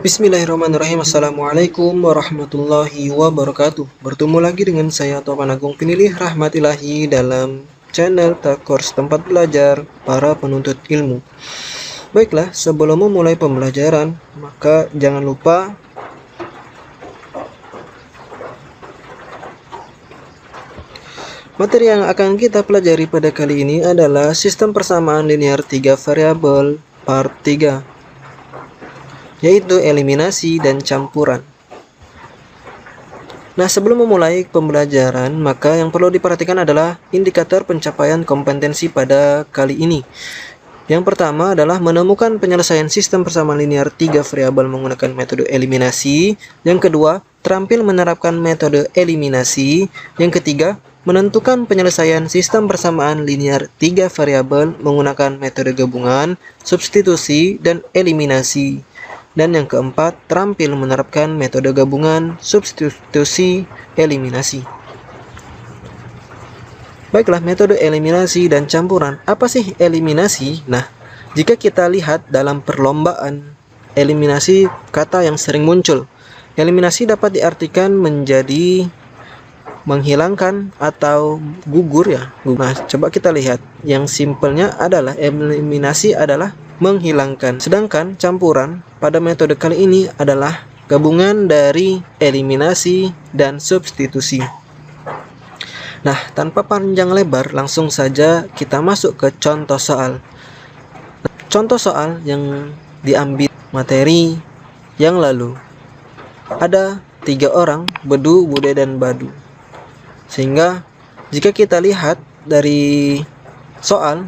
Bismillahirrahmanirrahim. Assalamualaikum warahmatullahi wabarakatuh. Bertemu lagi dengan saya Topan Agung Pinilih Rahmatillahi dalam channel Takors, tempat belajar para penuntut ilmu. Baiklah, sebelum memulai pembelajaran, maka jangan lupa materi yang akan kita pelajari pada kali ini adalah sistem persamaan linear 3 variabel part 3, yaitu eliminasi dan campuran. Nah, sebelum memulai pembelajaran, maka yang perlu diperhatikan adalah indikator pencapaian kompetensi pada kali ini. Yang pertama adalah menemukan penyelesaian sistem persamaan linear 3 variabel menggunakan metode eliminasi. Yang kedua, terampil menerapkan metode eliminasi. Yang ketiga, menentukan penyelesaian sistem persamaan linear 3 variabel menggunakan metode gabungan, substitusi, dan eliminasi. Dan yang keempat, terampil menerapkan metode gabungan, substitusi, eliminasi. Baiklah, metode eliminasi dan campuran. Apa sih eliminasi? Nah, jika kita lihat dalam perlombaan, eliminasi kata yang sering muncul. Eliminasi dapat diartikan menjadi menghilangkan atau gugur ya. Nah, coba kita lihat. Yang simpelnya adalah eliminasi adalah menghilangkan. Sedangkan campuran pada metode kali ini adalah gabungan dari eliminasi dan substitusi. Nah, tanpa panjang lebar, langsung saja kita masuk ke contoh soal. Contoh soal yang diambil materi yang lalu. Ada 3 orang, Bedu, Bude, dan Badu. Sehingga jika kita lihat dari soal,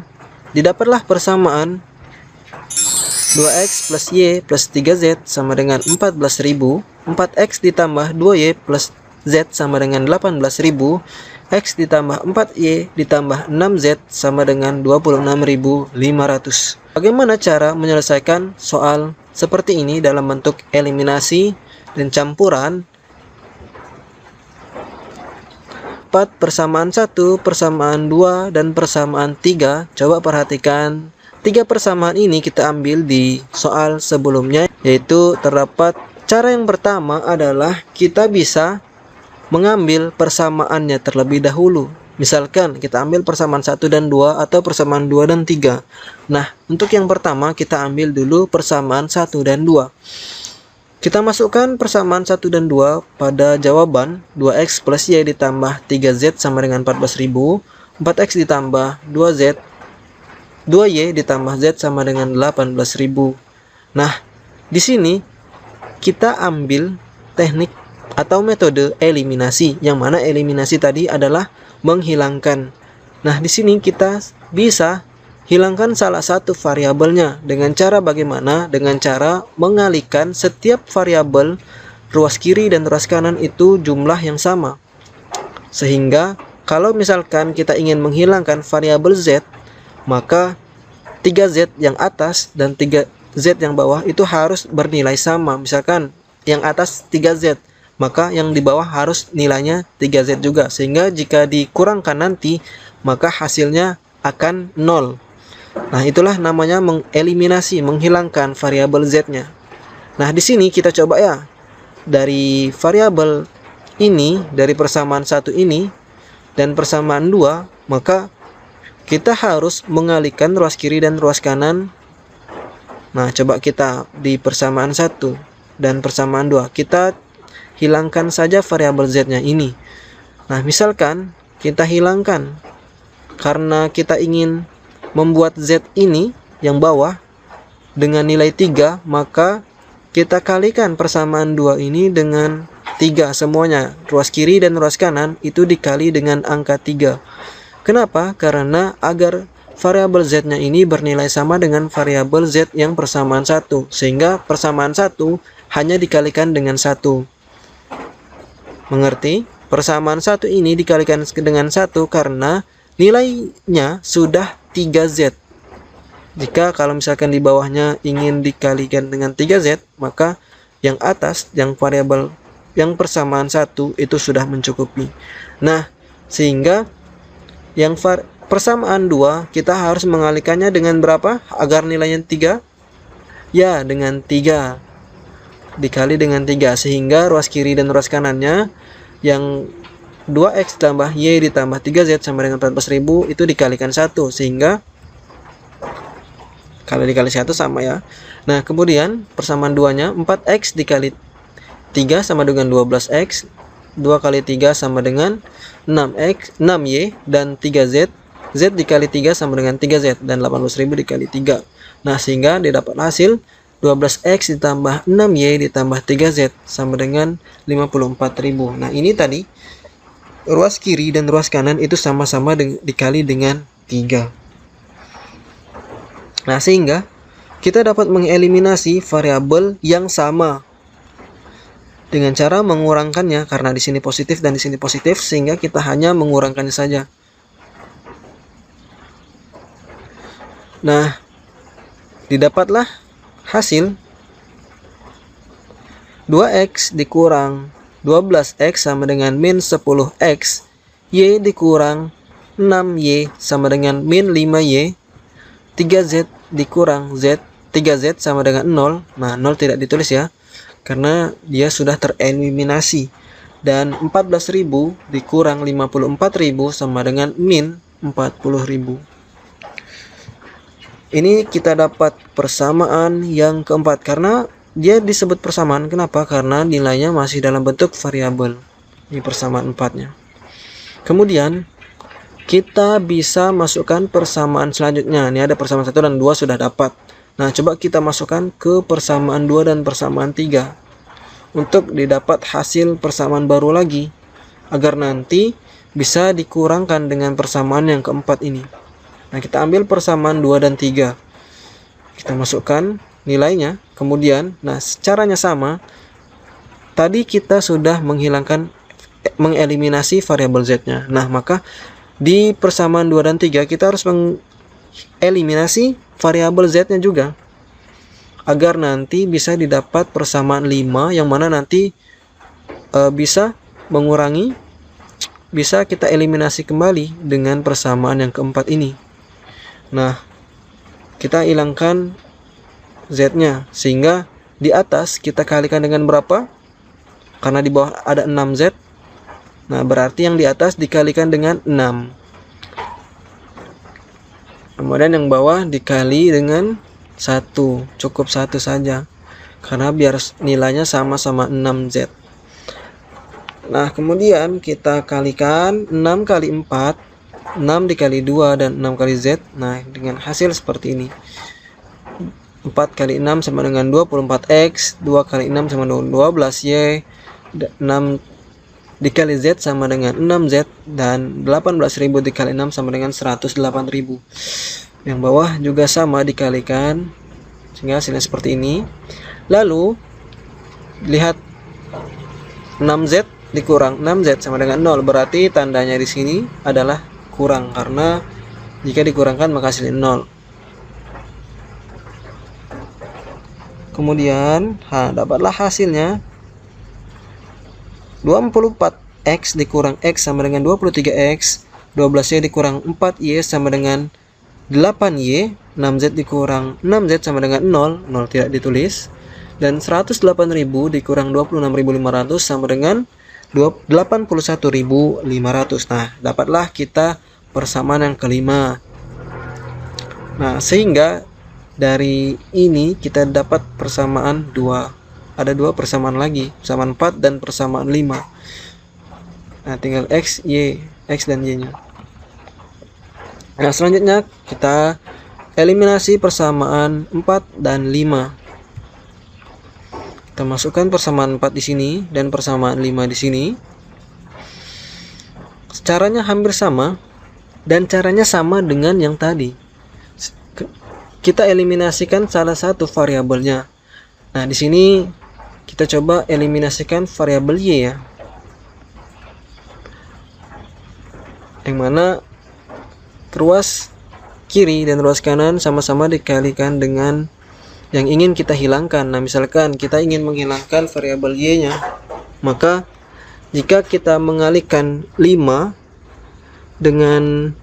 didapatlah persamaan 2x plus y plus 3z sama dengan 14.000, 4x ditambah 2y plus z sama dengan 18.000, x ditambah 4y ditambah 6z sama dengan 26.500. Bagaimana cara menyelesaikan soal seperti ini dalam bentuk eliminasi dan campuran? Persamaan 1, persamaan 2, dan persamaan 3. Coba perhatikan 3 persamaan ini kita ambil di soal sebelumnya, yaitu terdapat cara yang pertama adalah kita bisa mengambil persamaannya terlebih dahulu. Misalkan kita ambil persamaan 1 dan 2 atau persamaan 2 dan 3. Nah, untuk yang pertama kita ambil dulu persamaan 1 dan 2. Kita masukkan persamaan 1 dan 2 pada jawaban. 2x plus y ditambah 3z sama dengan 14.000, 4x ditambah 2z 2y ditambah z sama dengan 18.000. Nah, di sini kita ambil teknik atau metode eliminasi, yang mana eliminasi tadi adalah menghilangkan. Nah, di sini kita bisa hilangkan salah satu variabelnya dengan cara bagaimana? Dengan cara mengalihkan setiap variabel ruas kiri dan ruas kanan itu jumlah yang sama. Sehingga kalau misalkan kita ingin menghilangkan variabel z, maka 3z yang atas dan 3z yang bawah itu harus bernilai sama. Misalkan yang atas 3z, maka yang di bawah harus nilainya 3z juga. Sehingga jika dikurangkan nanti, maka hasilnya akan 0. Nah, itulah namanya mengeliminasi, menghilangkan variabel z-nya. Nah, di sini kita coba ya. Dari variabel ini, dari persamaan 1 ini dan persamaan 2, maka kita harus mengalihkan ruas kiri dan ruas kanan. Nah, coba kita di persamaan 1 dan persamaan 2, kita hilangkan saja variabel z-nya ini. Nah, misalkan kita hilangkan karena kita ingin membuat z ini yang bawah dengan nilai 3, maka kita kalikan persamaan 2 ini dengan 3 semuanya. Ruas kiri dan ruas kanan itu dikali dengan angka 3. Kenapa? Karena agar variabel z-nya ini bernilai sama dengan variabel z yang persamaan 1. Sehingga persamaan 1 hanya dikalikan dengan 1. Mengerti? Persamaan 1 ini dikalikan dengan 1 karena nilainya sudah 3z. Jika kalau misalkan di bawahnya ingin dikalikan dengan 3z, maka yang atas, yang variabel yang persamaan 1 itu sudah mencukupi. Nah, sehingga yang persamaan 2 kita harus mengalihkannya dengan berapa agar nilainya 3? Ya, dengan 3. dikali dengan 3, sehingga ruas kiri dan ruas kanannya yang 2x tambah Y ditambah 3Z sama dengan 14.000 itu dikalikan 1, sehingga kalau dikali 1 sama ya. Nah, kemudian persamaan 2-nya 4x dikali 3 sama dengan 12x, 2 kali 3 sama dengan 6Y, dan 3Z, Z dikali 3 sama dengan 3Z, dan 18.000 dikali 3. Nah, sehingga didapat hasil 12x ditambah 6Y ditambah 3Z sama dengan 54.000. Nah, ini tadi ruas kiri dan ruas kanan itu sama-sama dikali dengan 3. Nah, sehingga kita dapat mengeliminasi variabel yang sama dengan cara mengurangkannya, karena di sini positif dan di sini positif, sehingga kita hanya mengurangkannya saja. Nah, didapatlah hasil 2x dikurang 12x sama dengan min 10x, Y dikurang 6Y sama dengan min 5Y, 3Z dikurang Z, 3Z sama dengan 0. Nah, 0 tidak ditulis ya, karena dia sudah tereliminasi. Dan 14.000 dikurang 54.000 sama dengan min 40.000. Ini kita dapat persamaan yang keempat, karena dia disebut persamaan. Kenapa? Karena nilainya masih dalam bentuk variabel. Ini persamaan 4-nya. Kemudian kita bisa masukkan persamaan selanjutnya. Ini ada persamaan 1 dan 2 sudah dapat. Nah, coba kita masukkan ke persamaan 2 dan persamaan 3 untuk didapat hasil persamaan baru lagi, agar nanti bisa dikurangkan dengan persamaan yang keempat ini. Nah, kita ambil persamaan 2 dan 3. Kita masukkan nilainya, kemudian caranya sama. Tadi kita sudah mengeliminasi variabel Z-nya. Nah, maka di persamaan 2 dan 3 kita harus mengeliminasi variabel Z-nya juga, agar nanti bisa didapat persamaan 5, yang mana nanti bisa mengurangi, bisa kita eliminasi kembali dengan persamaan yang keempat ini. Nah, kita hilangkan Z-nya, sehingga di atas kita kalikan dengan berapa? Karena di bawah ada 6Z. Nah, berarti yang di atas dikalikan dengan 6. Kemudian yang bawah dikali dengan 1. Cukup 1 saja, karena biar nilainya sama-sama 6Z. Nah, kemudian kita kalikan 6 kali 4, 6 dikali 2, dan 6 kali Z. Nah, dengan hasil seperti ini. 4 kali 6 sama dengan 24x, 2 kali 6 sama dengan 12y, 6 dikali Z sama dengan 6Z, dan 18.000 dikali 6 sama dengan 108.000. Yang bawah juga sama dikalikan, sehingga hasilnya seperti ini. Lalu lihat 6Z dikurang 6Z sama dengan 0, berarti tandanya di sini adalah kurang, karena jika dikurangkan maka hasilnya 0. Kemudian dapatlah hasilnya 24x dikurang x sama dengan 23x, 12y dikurang 4y sama dengan 8y, 6z dikurang 6z sama dengan 0, 0 tidak ditulis, dan 108.000 dikurang 26.500 sama dengan 81.500. Nah, dapatlah kita persamaan yang kelima. Nah, sehingga dari ini kita dapat persamaan 2. Ada 2 persamaan lagi, persamaan 4 dan persamaan 5. Nah, tinggal X, Y, X dan Y-nya. Nah, selanjutnya kita eliminasi persamaan 4 dan 5. Kita masukkan persamaan 4 di sini dan persamaan 5 di sini. Caranya hampir sama, dan caranya sama dengan yang tadi. Kita eliminasikan salah satu variabelnya. Nah, di sini kita coba eliminasikan variabel Y ya, yang mana ruas kiri dan ruas kanan sama-sama dikalikan dengan yang ingin kita hilangkan. Nah, misalkan kita ingin menghilangkan variabel Y-nya, maka jika kita mengalihkan 5 dengan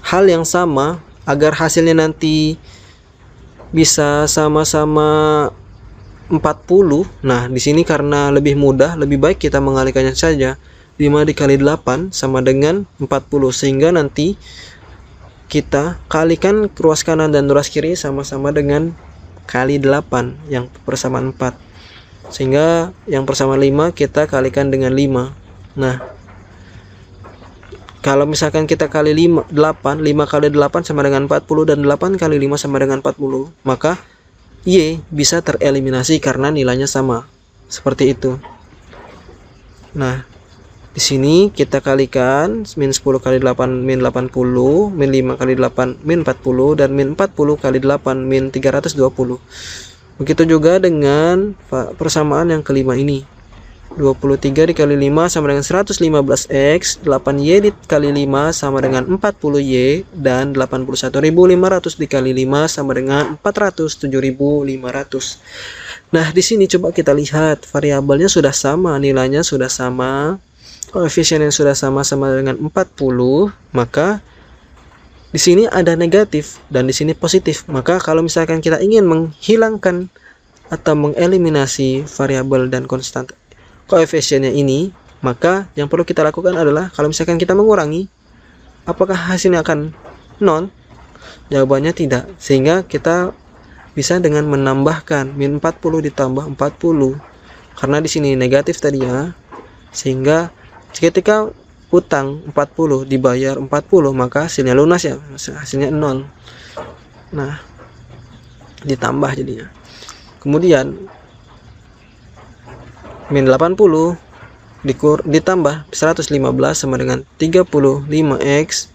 hal yang sama, agar hasilnya nanti bisa sama-sama 40. Nah, di sini karena lebih mudah, lebih baik kita mengalihkannya saja. 5 dikali 8 sama dengan 40, sehingga nanti kita kalikan ruas kanan dan ruas kiri sama-sama dengan kali 8 yang persamaan 4. Sehingga yang persamaan 5 kita kalikan dengan 5. Nah, kalau misalkan kita kali 5 kali 8 sama dengan 40 dan 8 kali 5 sama dengan 40, maka Y bisa tereliminasi karena nilainya sama. Seperti itu. Nah, di sini kita kalikan min 10 kali 8 min 80, min 5 kali 8 min 40, dan min 40 kali 8 min 320. Begitu juga dengan persamaan yang kelima ini. 23 dikali 5 sama dengan 115x, 8y dikali 5 sama dengan 40y, dan 81.500 dikali 5 sama dengan 407.500. Nah, di sini coba kita lihat variabelnya sudah sama, nilainya sudah sama, koefisiennya sudah sama dengan 40, maka di sini ada negatif dan di sini positif. Maka kalau misalkan kita ingin menghilangkan atau mengeliminasi variabel dan konstan koefisiennya ini, maka yang perlu kita lakukan adalah kalau misalkan kita mengurangi, apakah hasilnya akan 0? Jawabannya tidak. Sehingga kita bisa dengan menambahkan min 40 ditambah 40. Karena di sini negatif tadi ya. Sehingga ketika utang 40 dibayar 40, maka hasilnya lunas ya. Hasilnya 0. Nah, ditambah jadinya. Kemudian min 80 ditambah 115 sama dengan 35x,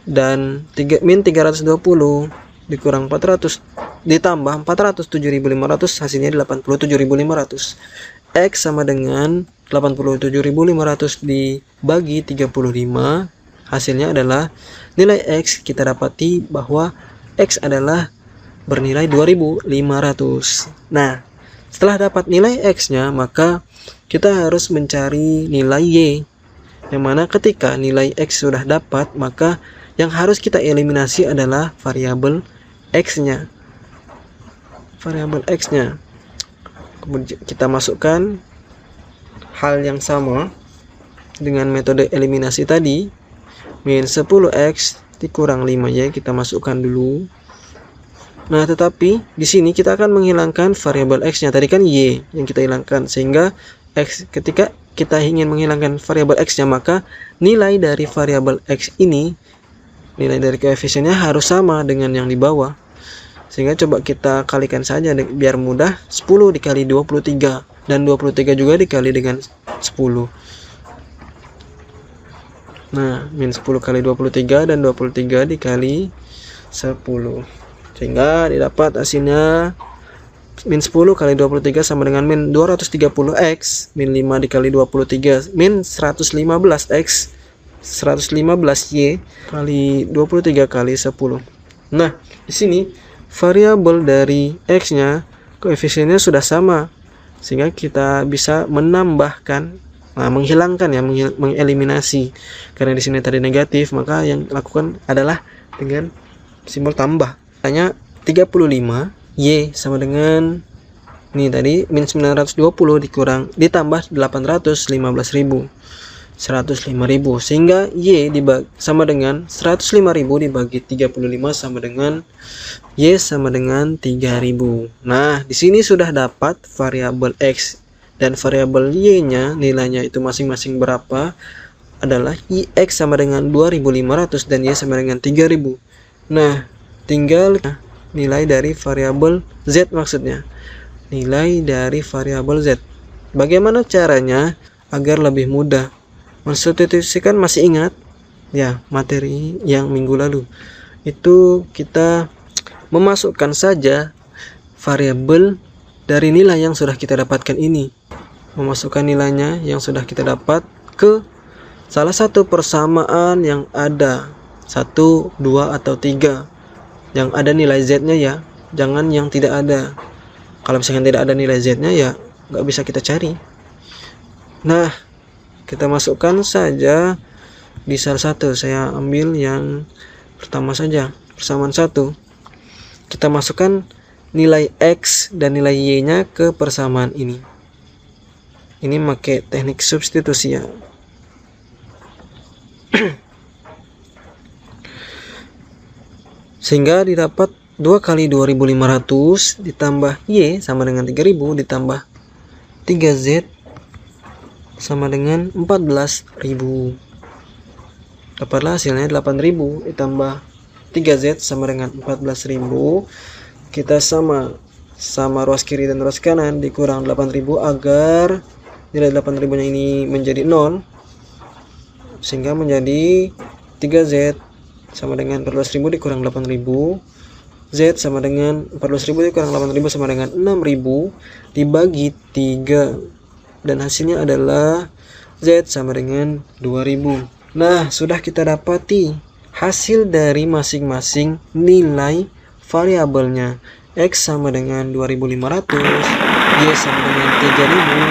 dan min 320 dikurang 400 ditambah 407.500, hasilnya 87.500. X sama dengan 87.500 dibagi 35, hasilnya adalah nilai X. Kita dapati bahwa X adalah bernilai 2.500. Nah, setelah dapat nilai X-nya, maka kita harus mencari nilai Y, yang mana ketika nilai X sudah dapat, maka yang harus kita eliminasi adalah variabel X-nya. Variabel X-nya. Kemudian kita masukkan hal yang sama dengan metode eliminasi tadi. Min 10x dikurang 5y kita masukkan dulu. Nah, tetapi di sini kita akan menghilangkan variabel X-nya. Tadi kan Y yang kita hilangkan, sehingga X, ketika kita ingin menghilangkan variabel X-nya, maka nilai dari variabel X ini, nilai dari koefisiennya harus sama dengan yang di bawah. Sehingga coba kita kalikan saja biar mudah. 10 dikali 23 dan 23 juga dikali dengan 10. Nah, min 10 kali 23 dan 23 dikali 10. Sehingga didapat hasilnya min 10 kali 23 sama dengan min 230x, min 5 dikali 23 min 115x, 115y kali 23 kali 10. Nah, di sini variabel dari X-nya, koefisiennya sudah sama, sehingga kita bisa menambahkan, menghilangkan ya, mengeliminasi. Karena di sini tadi negatif, maka yang lakukan adalah dengan simbol tambah. Hanya 35, Y sama dengan ini tadi min 920 ditambah 815.000, 105.000, sehingga Y sama dengan 105.000 dibagi 35 sama dengan Y sama dengan 3.000. Nah, di sini sudah dapat variabel X dan variabel Y-nya, nilainya itu masing-masing berapa, adalah X sama dengan 2.500 dan Y sama dengan 3.000. Nah, tinggal nilai dari variabel Z, maksudnya nilai dari variabel Z. Bagaimana caranya agar lebih mudah mensubstitusikan? Masih ingat ya materi yang minggu lalu? Itu kita memasukkan saja variabel dari nilai yang sudah kita dapatkan ini, memasukkan nilainya yang sudah kita dapat ke salah satu persamaan yang ada 1, 2, atau 3 yang ada nilai Z-nya ya, jangan yang tidak ada. Kalau misalkan tidak ada nilai Z-nya ya nggak bisa kita cari. Nah, kita masukkan saja di salah satu. Saya ambil yang pertama saja, persamaan 1. Kita masukkan nilai X dan nilai Y-nya ke persamaan ini. Ini pakai teknik substitusi ya. Sehingga didapat 2 kali 2500 ditambah Y sama dengan 3000 ditambah 3Z sama dengan 14.000. Dapatlah hasilnya 8.000 ditambah 3Z sama dengan 14.000. Kita sama ruas kiri dan ruas kanan dikurang 8.000 agar nilai 8.000 nya ini menjadi 0, sehingga menjadi 3Z sama dengan 14.000 dikurang 8.000, Z sama dengan 14.000 dikurang 8.000 sama dengan 6.000 dibagi 3, dan hasilnya adalah Z sama dengan 2.000. Nah, sudah kita dapati hasil dari masing-masing nilai variabelnya. X sama dengan 2.500, Y sama dengan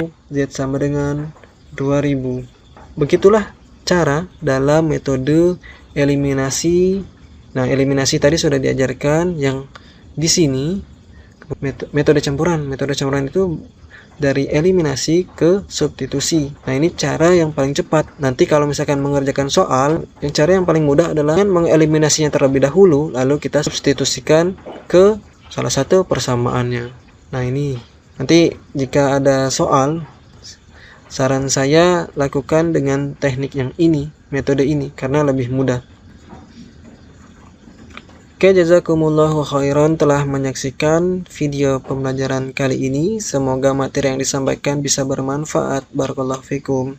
3.000, Z sama dengan 2.000. Begitulah cara dalam metode eliminasi. Nah, eliminasi tadi sudah diajarkan, yang di sini metode campuran. Metode campuran itu dari eliminasi ke substitusi. Nah, ini cara yang paling cepat. Nanti kalau misalkan mengerjakan soal, cara yang paling mudah adalah mengeliminasinya terlebih dahulu, lalu kita substitusikan ke salah satu persamaannya. Nah, ini nanti jika ada soal, saran saya lakukan dengan teknik yang ini, metode ini, karena lebih mudah. Oke, jazakumullahu khairan telah menyaksikan video pembelajaran kali ini. Semoga materi yang disampaikan bisa bermanfaat. Barakallahu fikum.